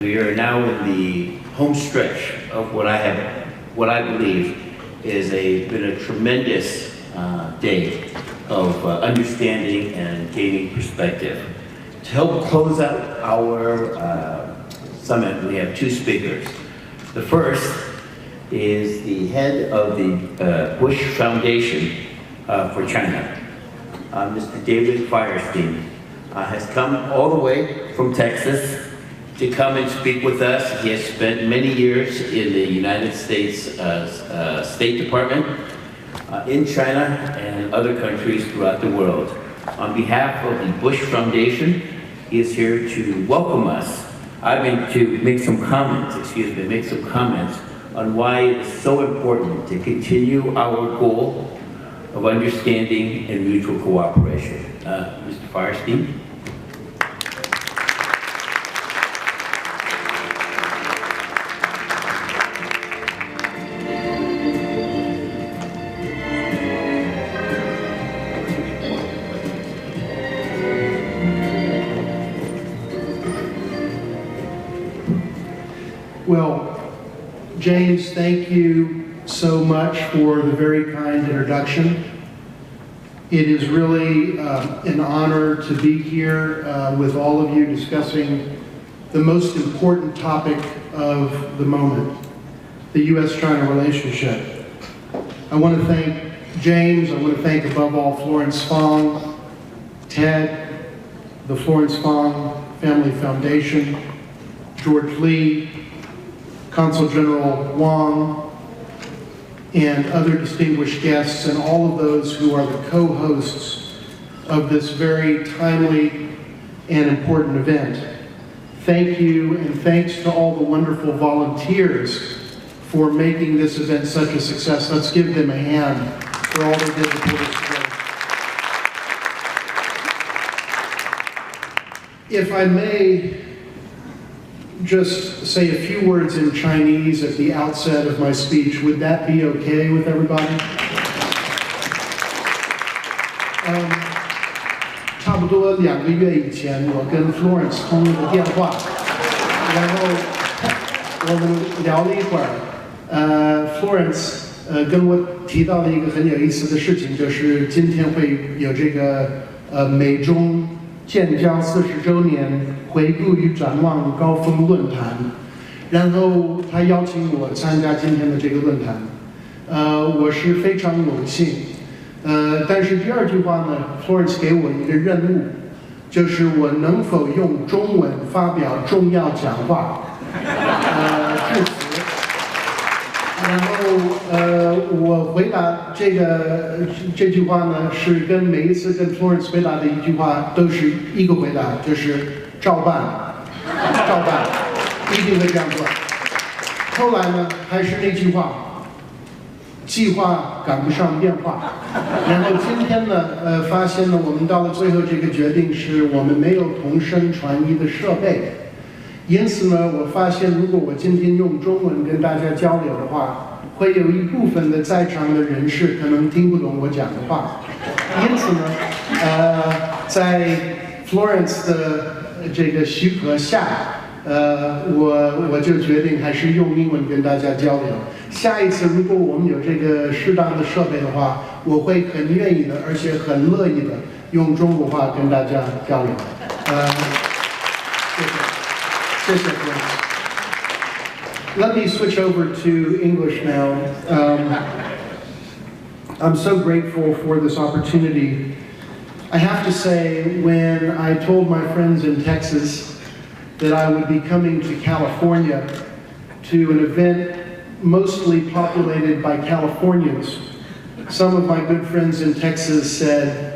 We are now in the home stretch of what I believe is been a tremendous day of understanding and gaining perspective. To help close out our summit, we have two speakers. The first is the head of the Bush Foundation for China, Mr. David Firestein, has come all the way from Texas to come and speak with us. He has spent many years in the United States State Department, in China and other countries throughout the world. On behalf of the Bush Foundation, he is here to welcome us. To make some comments on why it is so important to continue our goal of understanding and mutual cooperation. Mr. Firestein. Well, James, thank you so much for the very kind introduction. It is really an honor to be here with all of you discussing the most important topic of the moment, the U.S.-China relationship. I want to thank James, I want to thank above all Florence Fong, Ted, the Florence Fong Family Foundation, George Lee, Consul General Wang, and other distinguished guests, and all of those who are the co-hosts of this very timely and important event. Thank you, and thanks to all the wonderful volunteers for making this event such a success. Let's give them a hand for all they did to put us together. If I may just say a few words in Chinese at the outset of my speech. Would that be okay with everybody? 差不多2个月以前，我跟 Florence 通了个电话，然后我们聊了一会儿。Florence 跟我提到了一个很有意思的事情，就是今天会有这个美中建交40周年回顾与展望高峰论坛，然后他邀请我参加今天的这个论坛，我是非常荣幸，但是第二句话呢 ，Florence 给我一个任务，就是我能否用中文发表重要讲话，致辞。然后我回答这句话呢，是跟每一次跟 Florence 回答的一句话都是一个回答，就是照办，照办，一定会这样做。后来呢，还是那句话，计划赶不上变化。然后今天呢，发现呢，我们到了最后这个决定是我们没有同声传译的设备。因此呢，我发现如果我今天用中文跟大家交流的话，会有一部分的在场的人士可能听不懂我讲的话。因此呢，在 Florence 的这个许可下，我就决定还是用英文跟大家交流。下一次如果我们有这个适当的设备的话，我会很愿意的，而且很乐意的用中国话跟大家交流。谢谢 Florence. Let me switch over to English now. I'm so grateful for this opportunity. I have to say, when I told my friends in Texas that I would be coming to California to an event mostly populated by Californians, some of my good friends in Texas said,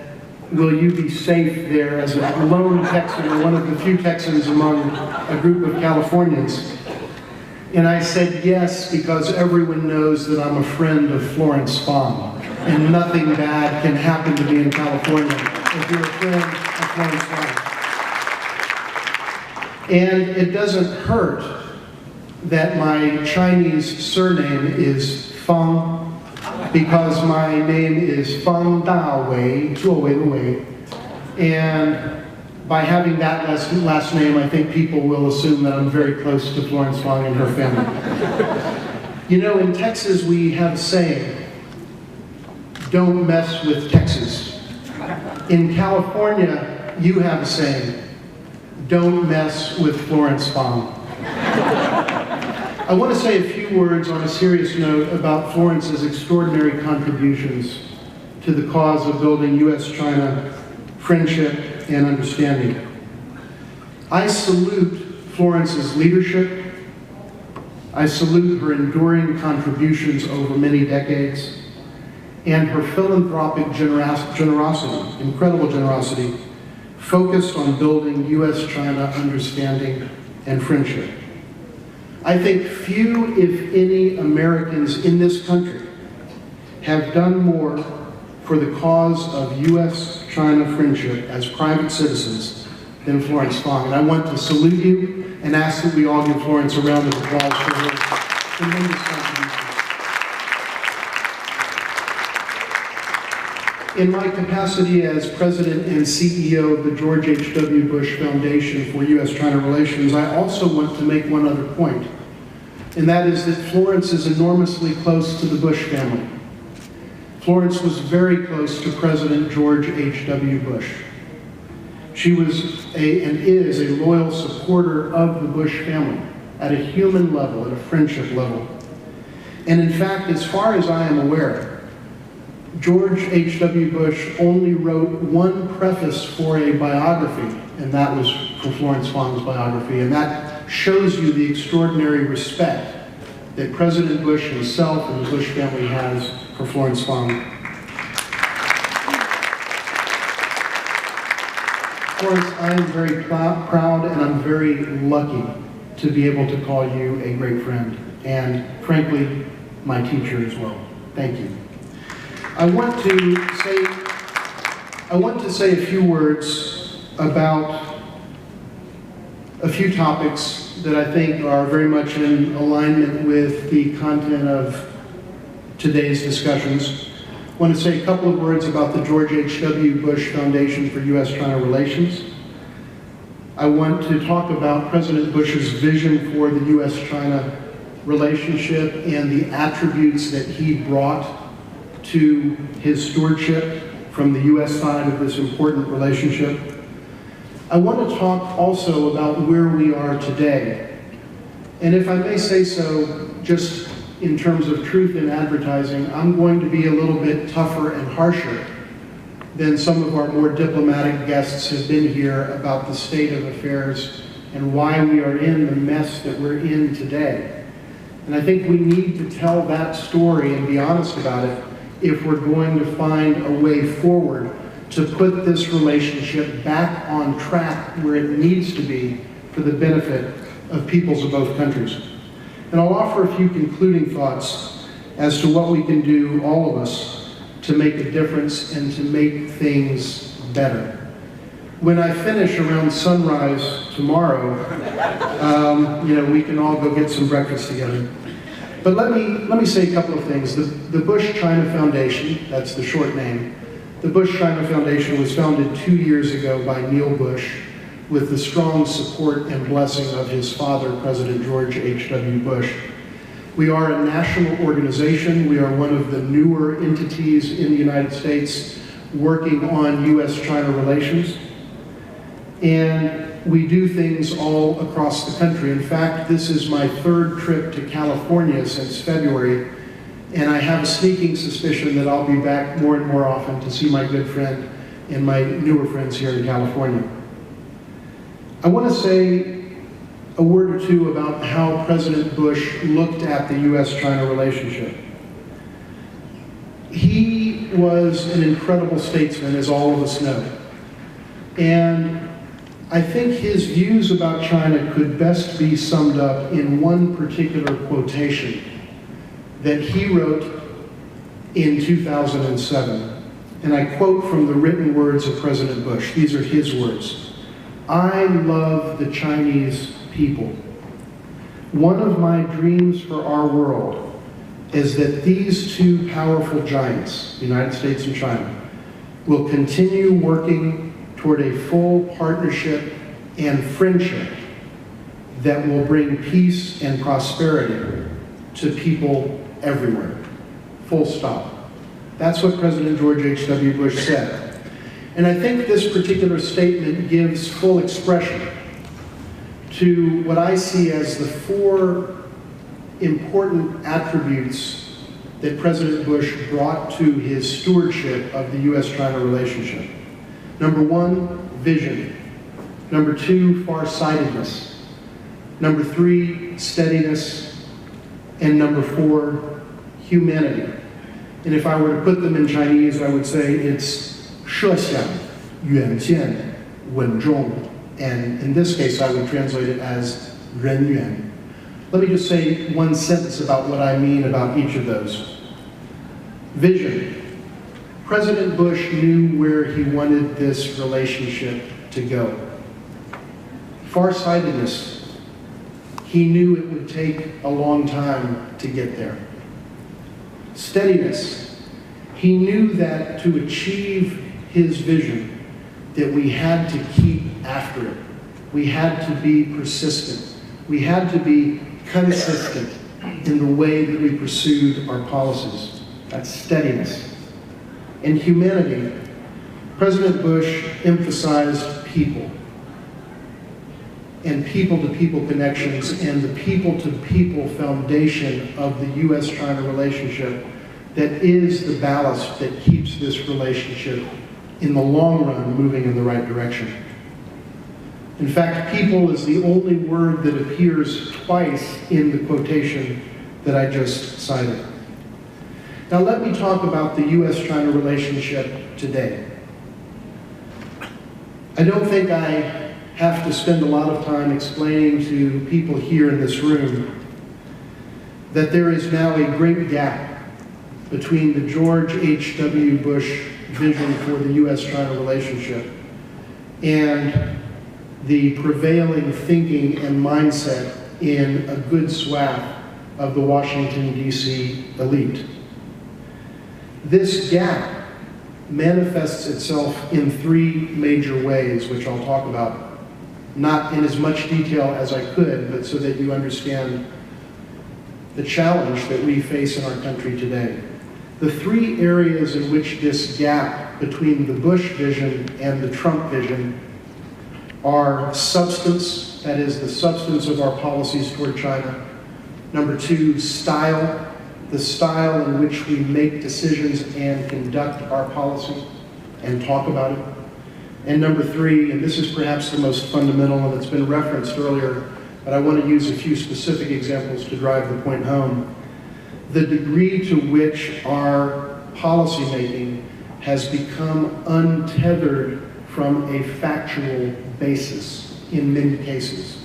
will you be safe there as a lone Texan, one of the few Texans among a group of Californians? And I said yes, because everyone knows that I'm a friend of Florence Fong, and nothing bad can happen to me in California if you're a friend of Florence Fong. And it doesn't hurt that my Chinese surname is Fong, because my name is Fang Da Wei, 作为的为, and by having that last name, I think people will assume that I'm very close to Florence Fong and her family. You know, in Texas we have a saying, don't mess with Texas. In California, you have a saying, don't mess with Florence Fong. I want to say a few words on a serious note about Florence's extraordinary contributions to the cause of building U.S.-China friendship and understanding. I salute Florence's leadership. I salute her enduring contributions over many decades and her philanthropic generosity, incredible generosity, focused on building U.S.-China understanding and friendship. I think few, if any, Americans in this country have done more for the cause of U.S.-China friendship as private citizens than Florence Fong. And I want to salute you and ask that we all give Florence a round of applause for her tremendous contributions. In my capacity as President and CEO of the George H.W. Bush Foundation for U.S.-China Relations, I also want to make one other point, and that is that Florence is enormously close to the Bush family. Florence was very close to President George H.W. Bush. She was and is a loyal supporter of the Bush family at a human level, at a friendship level. And in fact, as far as I am aware, George H.W. Bush only wrote one preface for a biography, and that was for Florence Fong's biography, and that shows you the extraordinary respect that President Bush himself and the Bush family has for Florence Fong. Florence, I am very proud and I'm very lucky to be able to call you a great friend, and frankly, my teacher as well. Thank you. I want to say a few words about a few topics that I think are very much in alignment with the content of today's discussions. I want to say a couple of words about the George H.W. Bush Foundation for U.S.-China Relations. I want to talk about President Bush's vision for the U.S.-China relationship and the attributes that he brought to his stewardship from the U.S. side of this important relationship. I want to talk also about where we are today. And if I may say so, just in terms of truth in advertising, I'm going to be a little bit tougher and harsher than some of our more diplomatic guests have been here about the state of affairs and why we are in the mess that we're in today. And I think we need to tell that story and be honest about it if we're going to find a way forward to put this relationship back on track where it needs to be for the benefit of peoples of both countries. And I'll offer a few concluding thoughts as to what we can do, all of us, to make a difference and to make things better. When I finish around sunrise tomorrow, we can all go get some breakfast together. But let me say a couple of things. The Bush-China Foundation, that's the short name, the Bush-China Foundation was founded 2 years ago by Neil Bush with the strong support and blessing of his father, President George H.W. Bush. We are a national organization. We are one of the newer entities in the United States working on U.S.-China relations. And we do things all across the country. In fact, this is my third trip to California since February, and I have a sneaking suspicion that I'll be back more and more often to see my good friend and my newer friends here in California. I want to say a word or two about how President Bush looked at the U.S.-China relationship. He was an incredible statesman, as all of us know. And I think his views about China could best be summed up in one particular quotation that he wrote in 2007. And I quote from the written words of President Bush. These are his words. "I love the Chinese people. One of my dreams for our world is that these two powerful giants, the United States and China, will continue working toward a full partnership and friendship that will bring peace and prosperity to people everywhere. Full stop. That's what President George H.W. Bush said. And I think this particular statement gives full expression to what I see as the four important attributes that President Bush brought to his stewardship of the U.S.-China relationship. Number one, vision. Number two, farsightedness. Number three, steadiness. And number four, humanity. And if I were to put them in Chinese, I would say it's 设想, 远见, 稳重. And in this case, I would translate it as 人缘. Let me just say one sentence about what I mean about each of those. Vision. President Bush knew where he wanted this relationship to go. Farsightedness. He knew it would take a long time to get there. Steadiness. He knew that to achieve his vision, that we had to keep after it. We had to be persistent. We had to be consistent in the way that we pursued our policies. That's steadiness. And humanity. President Bush emphasized people and people-to-people connections and the people-to-people foundation of the U.S.-China relationship that is the ballast that keeps this relationship in the long run moving in the right direction. In fact, people is the only word that appears twice in the quotation that I just cited. Now let me talk about the U.S.-China relationship today. I don't think I have to spend a lot of time explaining to people here in this room that there is now a great gap between the George H.W. Bush vision for the U.S.-China relationship and the prevailing thinking and mindset in a good swath of the Washington, D.C. elite. This gap manifests itself in three major ways, which I'll talk about, not in as much detail as I could, but so that you understand the challenge that we face in our country today. The three areas in which this gap between the Bush vision and the Trump vision are substance, that is the substance of our policies toward China. Number two, style, the style in which we make decisions and conduct our policy and talk about it. And number three, and this is perhaps the most fundamental and it's been referenced earlier, but I want to use a few specific examples to drive the point home. The degree to which our policymaking has become untethered from a factual basis in many cases.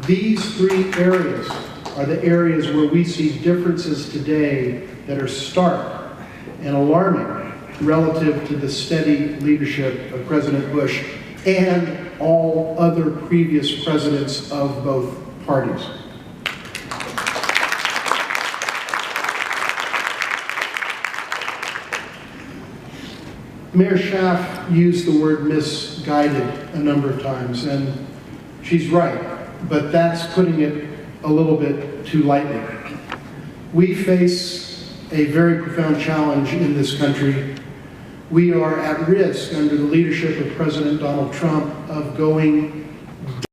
These three areas are the areas where we see differences today that are stark and alarming relative to the steady leadership of President Bush and all other previous presidents of both parties. Mayor Schaaf used the word misguided a number of times, and she's right, but that's putting it a little bit too lightly. We face a very profound challenge in this country. We are at risk under the leadership of President Donald Trump of going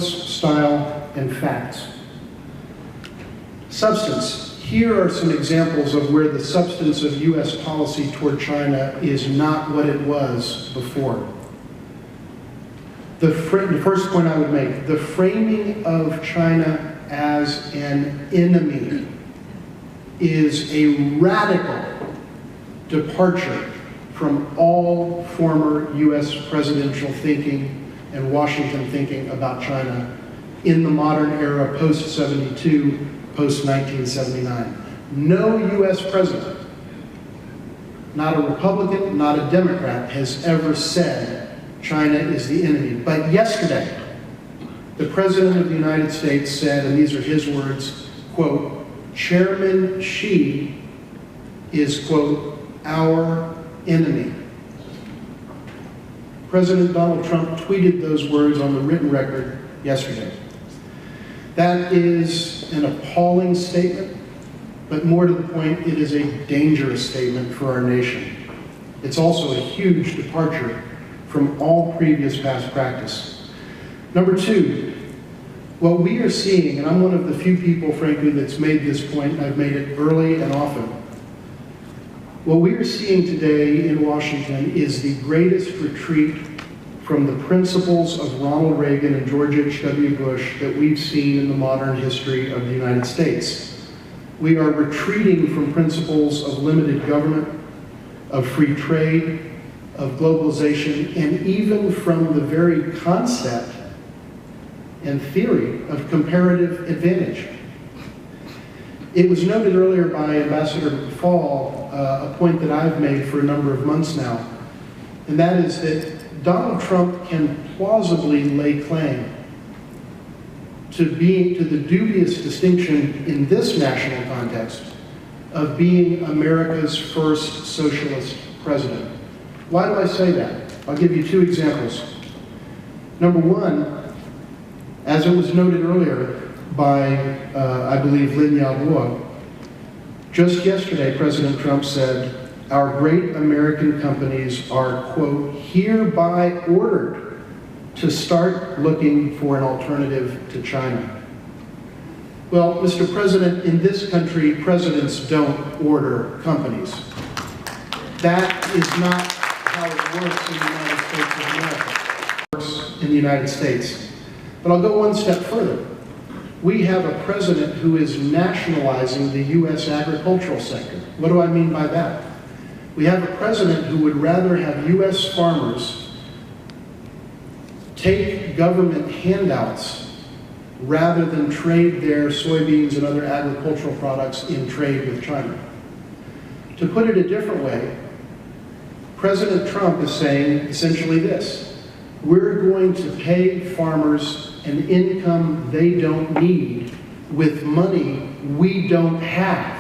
style and facts. Substance. Here are some examples of where the substance of U.S. policy toward China is not what it was before. The first point I would make, the framing of China as an enemy is a radical departure from all former U.S. presidential thinking and Washington thinking about China in the modern era post-72, post-1979. No U.S. president, not a Republican, not a Democrat, has ever said China is the enemy. But yesterday, the President of the United States said, and these are his words, quote, Chairman Xi is, quote, our enemy. President Donald Trump tweeted those words on the written record yesterday. That is an appalling statement, but more to the point, it is a dangerous statement for our nation. It's also a huge departure from all previous past practice. Number two, what we are seeing, and I'm one of the few people, frankly, that's made this point, and I've made it early and often. What we are seeing today in Washington is the greatest retreat from the principles of Ronald Reagan and George H.W. Bush that we've seen in the modern history of the United States. We are retreating from principles of limited government, of free trade, of globalization, and even from the very concept and theory of comparative advantage. It was noted earlier by Ambassador McFall, a point that I've made for a number of months now, and that is that Donald Trump can plausibly lay claim to the dubious distinction in this national context of being America's first socialist president. Why do I say that? I'll give you two examples. Number one, as it was noted earlier by, I believe, Lynn Yalboa, just yesterday President Trump said, our great American companies are, quote, hereby ordered to start looking for an alternative to China. Well, Mr. President, in this country, presidents don't order companies. That is not how it works in the United States of America. It works in the United States. But I'll go one step further. We have a president who is nationalizing the U.S. agricultural sector. What do I mean by that? We have a president who would rather have U.S. farmers take government handouts rather than trade their soybeans and other agricultural products in trade with China. To put it a different way, President Trump is saying essentially this: we're going to pay farmers an income they don't need with money we don't have.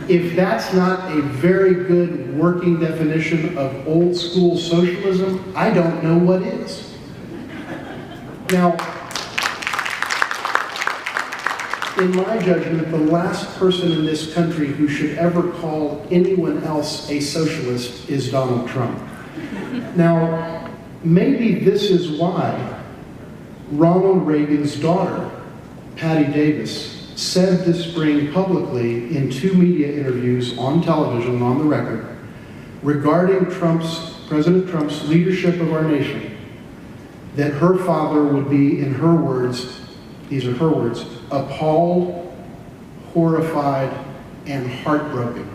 If that's not a very good working definition of old school socialism, I don't know what is. Now, in my judgment, the last person in this country who should ever call anyone else a socialist is Donald Trump. Now, maybe this is why Ronald Reagan's daughter, Patty Davis, said this spring publicly in two media interviews on television, on the record, regarding President Trump's leadership of our nation, that her father would be, in her words, these are her words, appalled, horrified, and heartbroken.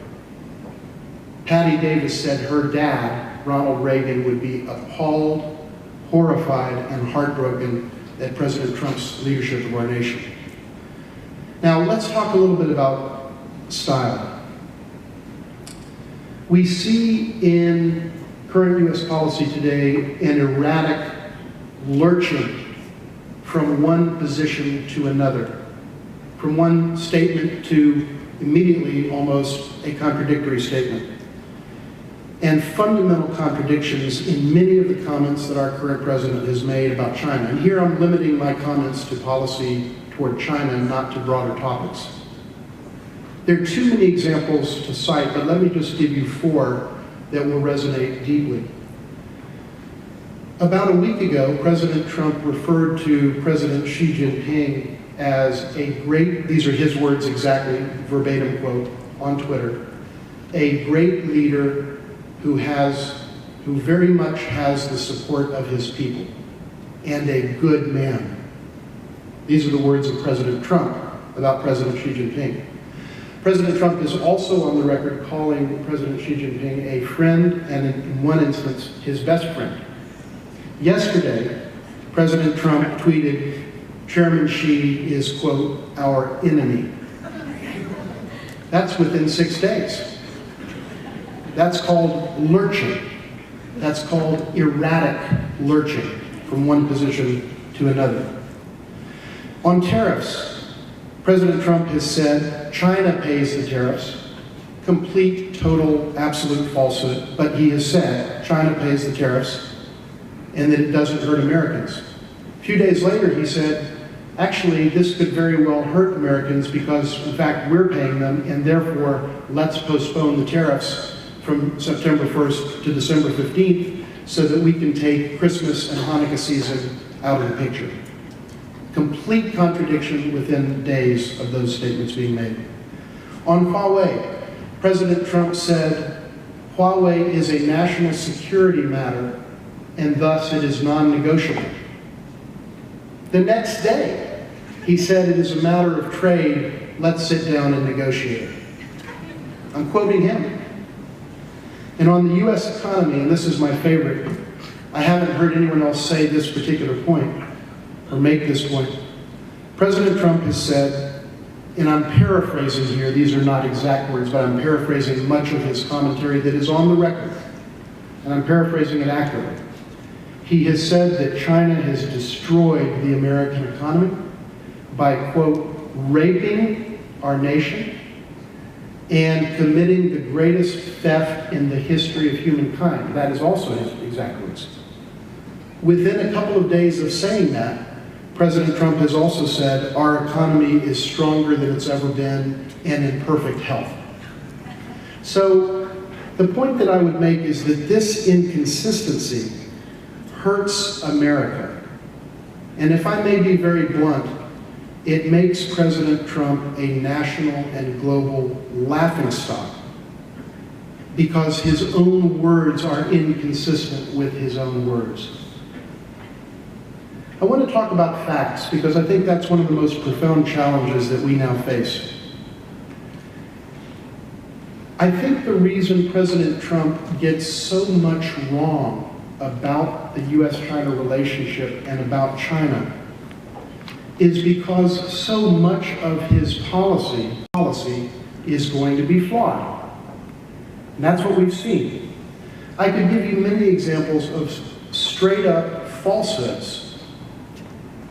Patty Davis said her dad, Ronald Reagan, would be appalled, horrified, and heartbroken at President Trump's leadership of our nation. Now, let's talk a little bit about style. We see in current U.S. policy today an erratic lurching from one position to another, from one statement to immediately almost a contradictory statement, and fundamental contradictions in many of the comments that our current president has made about China. And here I'm limiting my comments to policy toward China, not to broader topics. There are too many examples to cite, but let me just give you four that will resonate deeply. About a week ago, President Trump referred to President Xi Jinping as a great, these are his words exactly, verbatim quote, on Twitter, a great leader who very much has the support of his people, and a good man. These are the words of President Trump about President Xi Jinping. President Trump is also on the record calling President Xi Jinping a friend, and in one instance, his best friend. Yesterday, President Trump tweeted, Chairman Xi is, quote, our enemy. That's within 6 days. That's called lurching. That's called erratic lurching from one position to another. On tariffs, President Trump has said China pays the tariffs. Complete, total, absolute falsehood. But he has said China pays the tariffs. and that it doesn't hurt Americans. A few days later, he said, actually, this could very well hurt Americans because, in fact, we're paying them, and therefore, let's postpone the tariffs from September 1st to December 15th so that we can take Christmas and Hanukkah season out of the picture. Complete contradiction within days of those statements being made. On Huawei, President Trump said, Huawei is a national security matter, and thus it is non-negotiable. The next day, he said it is a matter of trade, let's sit down and negotiate. I'm quoting him. And on the US economy, and this is my favorite, I haven't heard anyone else say this particular point, or make this point. President Trump has said, and I'm paraphrasing here, these are not exact words, but I'm paraphrasing much of his commentary that is on the record, and I'm paraphrasing it accurately. He has said that China has destroyed the American economy by, quote, raping our nation and committing the greatest theft in the history of humankind. That is also his exact words. Within a couple of days of saying that, President Trump has also said our economy is stronger than it's ever been and in perfect health. So the point that I would make is that this inconsistency hurts America. And if I may be very blunt, it makes President Trump a national and global laughingstock because his own words are inconsistent with his own words. I want to talk about facts because I think that's one of the most profound challenges that we now face. I think the reason President Trump gets so much wrong about the US-China relationship and about China is because so much of his policy is going to be flawed. And that's what we've seen. I could give you many examples of straight up falsehoods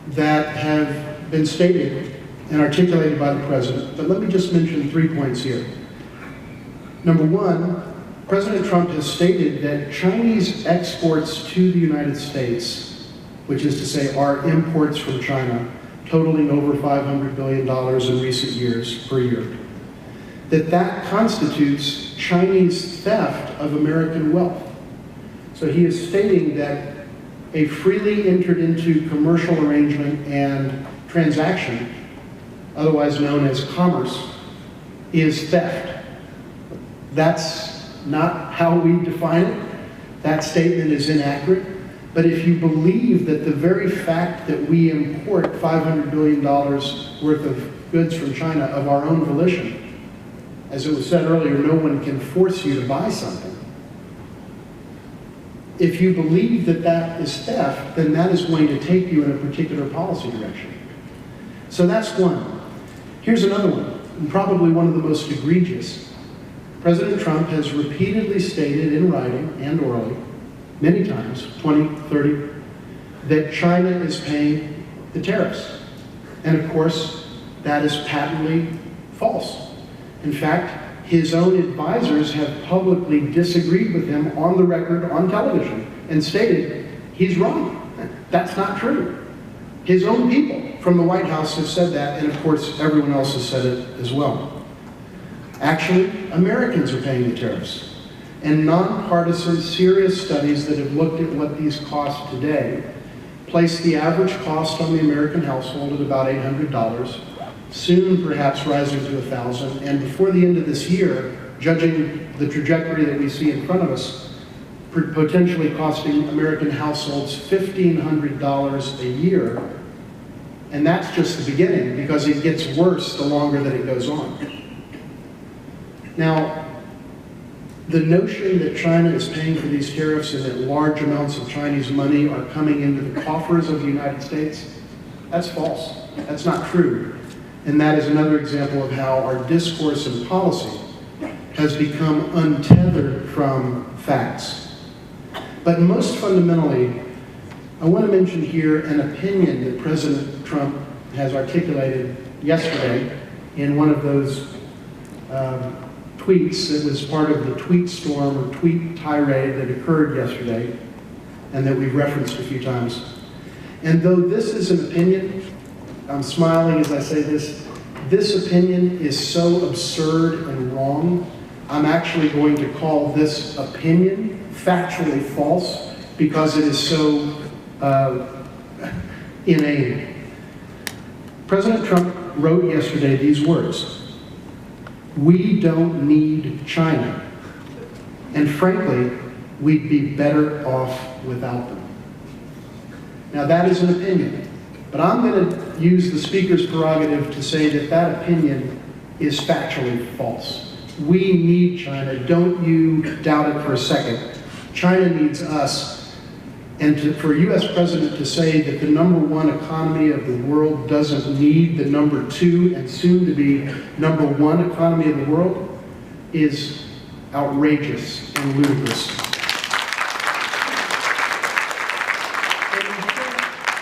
that have been stated and articulated by the president, but let me just mention 3 points here. Number one, President Trump has stated that Chinese exports to the United States, which is to say our imports from China, totaling over $500 billion in recent years per year, that constitutes Chinese theft of American wealth. So he is stating that a freely entered into commercial arrangement and transaction, otherwise known as commerce, is theft. That's not how we define it. That statement is inaccurate. But if you believe that the very fact that we import $500 billion worth of goods from China of our own volition, as it was said earlier, no one can force you to buy something. If you believe that that is theft, then that is going to take you in a particular policy direction. So that's one. Here's another one, and probably one of the most egregious. President Trump has repeatedly stated in writing and orally, many times, 20, 30, that China is paying the tariffs. And of course, that is patently false. In fact, his own advisors have publicly disagreed with him on the record, on television, and stated he's wrong. That's not true. His own people from the White House have said that, and of course, everyone else has said it as well. Actually, Americans are paying the tariffs. And nonpartisan, serious studies that have looked at what these cost today place the average cost on the American household at about $800, soon perhaps rising to $1,000, and before the end of this year, judging the trajectory that we see in front of us, potentially costing American households $1,500 a year. And that's just the beginning, because it gets worse the longer that it goes on. Now, the notion that China is paying for these tariffs and that large amounts of Chinese money are coming into the coffers of the United States, that's false. That's not true. And that is another example of how our discourse and policy has become untethered from facts. But most fundamentally, I want to mention here an opinion that President Trump has articulated yesterday in one of those tweets that was part of the tweet storm or tweet tirade that occurred yesterday. and that we've referenced a few times. And though this is an opinion, I'm smiling as I say this opinion is so absurd and wrong, I'm actually going to call this opinion factually false because it is so inane. President Trump wrote yesterday these words: "We don't need China, and frankly, we'd be better off without them." Now that is an opinion, but I'm going to use the speaker's prerogative to say that that opinion is factually false. We need China. Don't you doubt it for a second. China needs us. And for a U.S. president to say that the #1 economy of the world doesn't need the #2 and soon to be #1 economy of the world is outrageous and ludicrous. And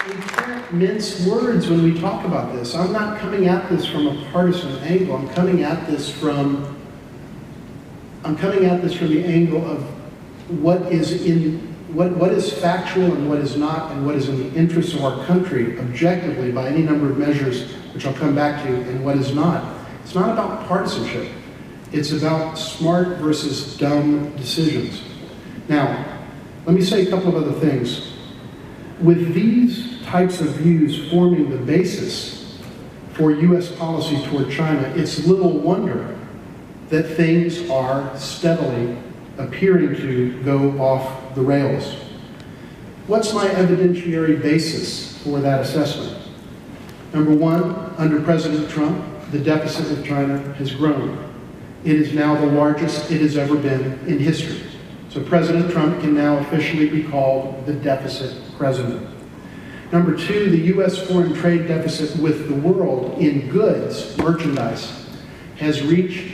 we can't mince words when we talk about this. I'm not coming at this from a partisan angle. I'm coming at this from the angle of what is factual and what is not, and what is in the interest of our country objectively by any number of measures, which I'll come back to, and what is not. It's not about partisanship. It's about smart versus dumb decisions. Now, let me say a couple of other things. With these types of views forming the basis for U.S. policy toward China, it's little wonder that things are steadily appearing to go off the rails. What's my evidentiary basis for that assessment? #1, under President Trump, the deficit with China has grown. It is now the largest it has ever been in history. So President Trump can now officially be called the deficit president. #2, the U.S. foreign trade deficit with the world in goods, merchandise, has reached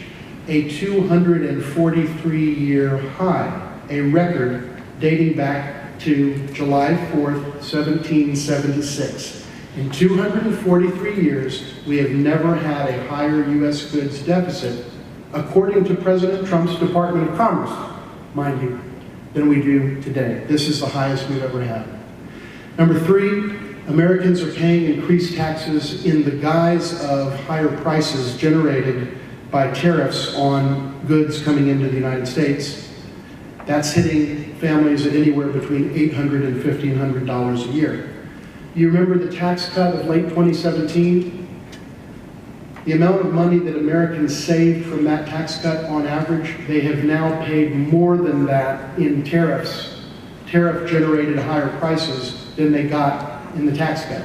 a 243-year high, a record dating back to July 4th, 1776. In 243 years, we have never had a higher U.S. goods deficit, according to President Trump's Department of Commerce, mind you, than we do today. This is the highest we've ever had. #3, Americans are paying increased taxes in the guise of higher prices generated by tariffs on goods coming into the United States. That's hitting families at anywhere between $800 and $1,500 a year. You remember the tax cut of late 2017? The amount of money that Americans saved from that tax cut on average, they have now paid more than that in tariffs, tariff-generated higher prices than they got in the tax cut.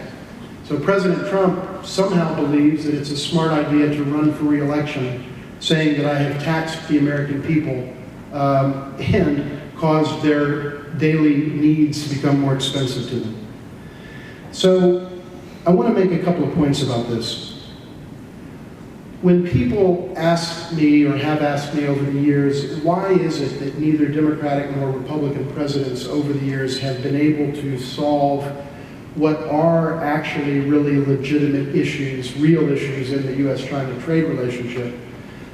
So President Trump somehow believes that it's a smart idea to run for re-election, saying that I have taxed the American people and caused their daily needs to become more expensive to them. So I want to make a couple of points about this. When people ask me, or have asked me over the years, why is it that neither Democratic nor Republican presidents over the years have been able to solve what are actually really legitimate issues, real issues in the U.S.-China trade relationship,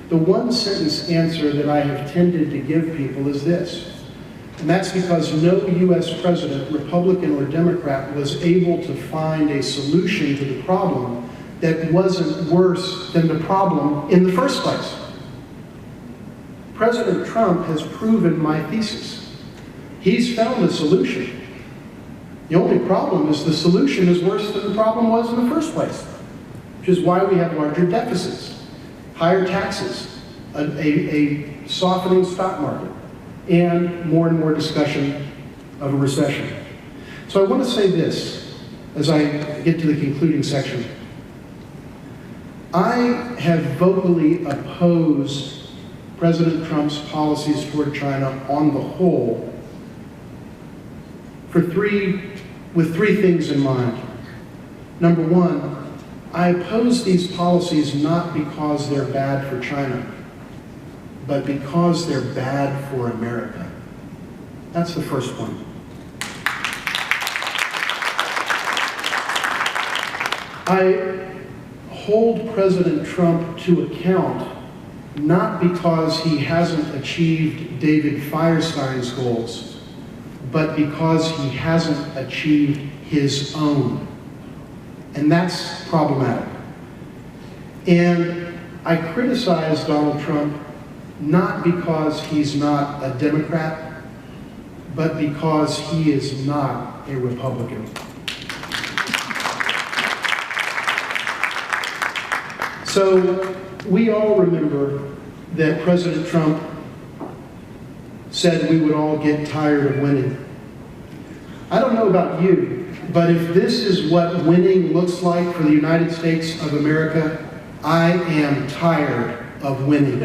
the one-sentence answer that I have tended to give people is this. And that's because no U.S. president, Republican or Democrat, was able to find a solution to the problem that wasn't worse than the problem in the first place. President Trump has proven my thesis. He's found a solution. The only problem is the solution is worse than the problem was in the first place, which is why we have larger deficits, higher taxes, a softening stock market, and more discussion of a recession. So I want to say this as I get to the concluding section. I have vocally opposed President Trump's policies toward China on the whole with three things in mind. #1, I oppose these policies not because they're bad for China, but because they're bad for America. That's the first one. I hold President Trump to account not because he hasn't achieved David Firestein's goals, but because he hasn't achieved his own. And that's problematic. And I criticize Donald Trump not because he's not a Democrat, but because he is not a Republican. So we all remember that President Trump said we would all get tired of winning. I don't know about you, but if this is what winning looks like for the United States of America, I am tired of winning.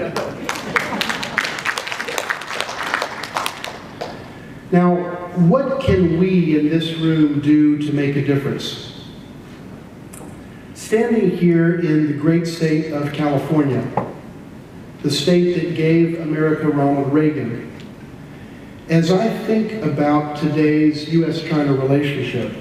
Now, what can we in this room do to make a difference? Standing here in the great state of California, the state that gave America Ronald Reagan, as I think about today's U.S.-China relationship,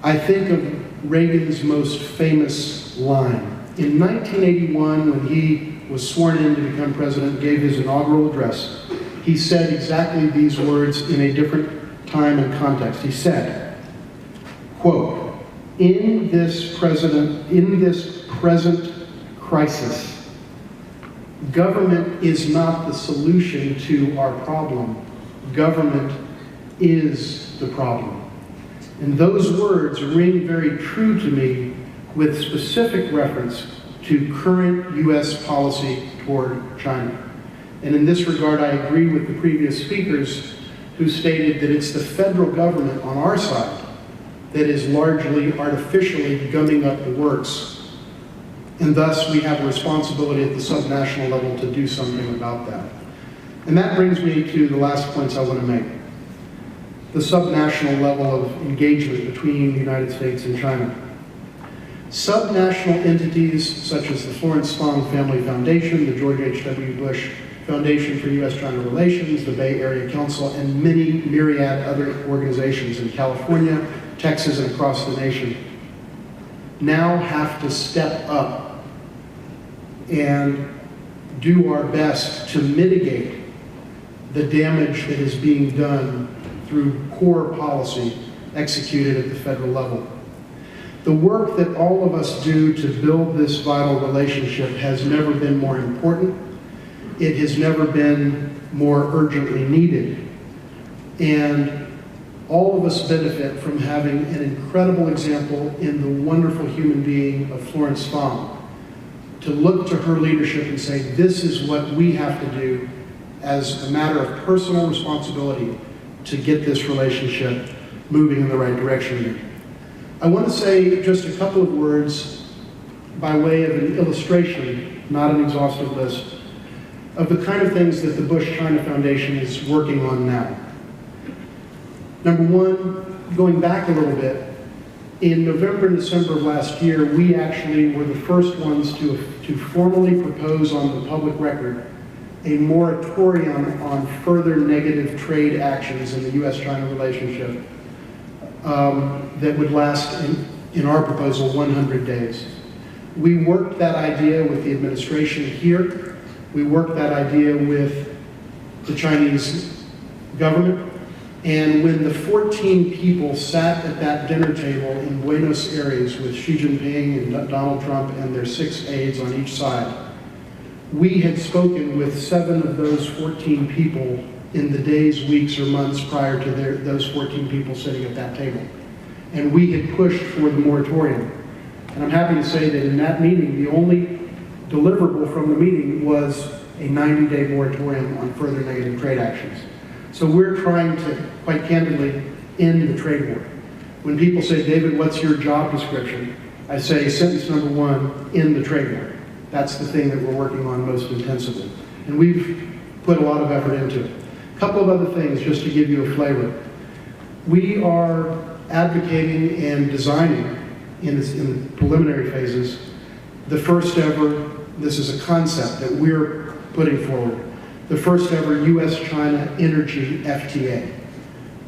I think of Reagan's most famous line. In 1981, when he was sworn in to become president and gave his inaugural address, he said exactly these words in a different time and context. He said, quote, in this present crisis, government is not the solution to our problem. Government is the problem. And those words ring very true to me with specific reference to current U.S. policy toward China. And in this regard, I agree with the previous speakers who stated that it's the federal government on our side that is largely artificially gumming up the works. And thus, we have a responsibility at the subnational level to do something about that. And that brings me to the last points I want to make. The subnational level of engagement between the United States and China. Subnational entities such as the Florence Fong Family Foundation, the George H.W. Bush Foundation for U.S.-China Relations, the Bay Area Council, and many myriad other organizations in California, Texas, and across the nation now have to step up and do our best to mitigate the damage that is being done through poor policy executed at the federal level. The work that all of us do to build this vital relationship has never been more important. It has never been more urgently needed. And all of us benefit from having an incredible example in the wonderful human being of Florence Fong, to look to her leadership and say, this is what we have to do as a matter of personal responsibility to get this relationship moving in the right direction here. I want to say just a couple of words by way of an illustration, not an exhaustive list, of the kind of things that the Bush-China Foundation is working on now. Number one, going back a little bit, in November and December of last year, we actually were the first ones to formally propose on the public record a moratorium on further negative trade actions in the U.S.-China relationship that would last, in our proposal, 100 days. We worked that idea with the administration here. We worked that idea with the Chinese government. And when the 14 people sat at that dinner table in Buenos Aires with Xi Jinping and Donald Trump and their 6 aides on each side, we had spoken with 7 of those 14 people in the days, weeks, or months prior to those 14 people sitting at that table. And we had pushed for the moratorium. And I'm happy to say that in that meeting, the only deliverable from the meeting was a 90-day moratorium on further negative trade actions. So we're trying to, quite candidly, end the trade war. When people say, David, what's your job description? I say, sentence number 1, end the trade war. That's the thing that we're working on most intensively. And we've put a lot of effort into it. A couple of other things, just to give you a flavor. We are advocating and designing, in the preliminary phases, the first ever, this is a concept that we're putting forward, the first ever U.S.-China energy FTA,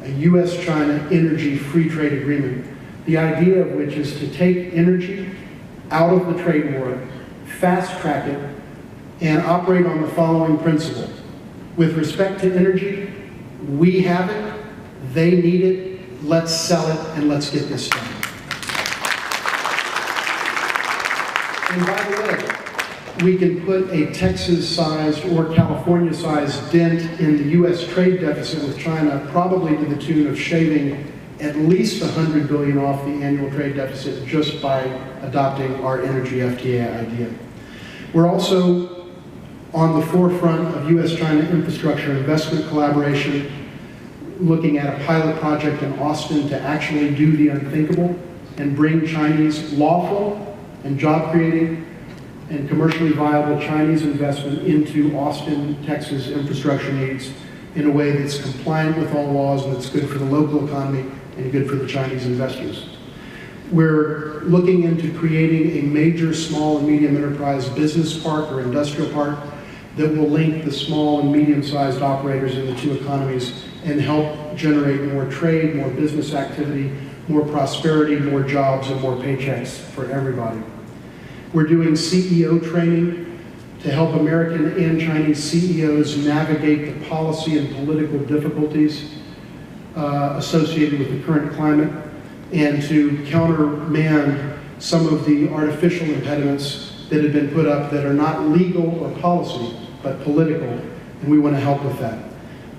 a U.S.-China energy free trade agreement, the idea of which is to take energy out of the trade war, fast track it, and operate on the following principle. With respect to energy, we have it, They need it. Let's sell it, and let's get this done. And by the way, we can put a Texas-sized or California-sized dent in the U.S. trade deficit with China, probably to the tune of shaving at least $100 billion off the annual trade deficit just by adopting our energy FTA idea. We're also on the forefront of U.S.-China infrastructure investment collaboration, looking at a pilot project in Austin to actually do the unthinkable and bring Chinese lawful and job-creating and commercially viable Chinese investment into Austin, Texas infrastructure needs in a way that's compliant with all laws and that's good for the local economy and good for the Chinese investors. We're looking into creating a major small and medium enterprise business park or industrial park that will link the small and medium-sized operators in the two economies and help generate more trade, more business activity, more prosperity, more jobs, and more paychecks for everybody. We're doing CEO training to help American and Chinese CEOs navigate the policy and political difficulties associated with the current climate and to countermand some of the artificial impediments that have been put up that are not legal or policy, but political, and we want to help with that.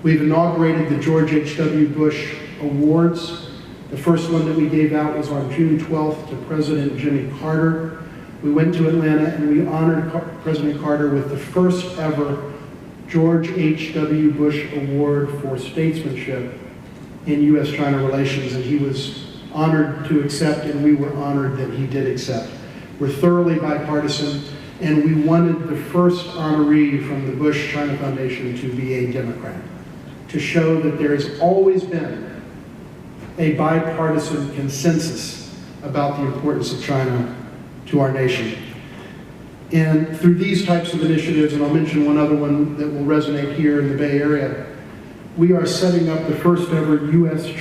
We've inaugurated the George H.W. Bush Awards. The first one that we gave out was on June 12th to President Jimmy Carter. We went to Atlanta and we honored President Carter with the first ever George H.W. Bush Award for statesmanship in U.S.-China relations, and he was honored to accept, and we were honored that he did accept. We're thoroughly bipartisan, and we wanted the first honoree from the Bush-China Foundation to be a Democrat, to show that there has always been a bipartisan consensus about the importance of China to our nation. And through these types of initiatives, and I'll mention one other one that will resonate here in the Bay Area, we are setting up the first ever U.S.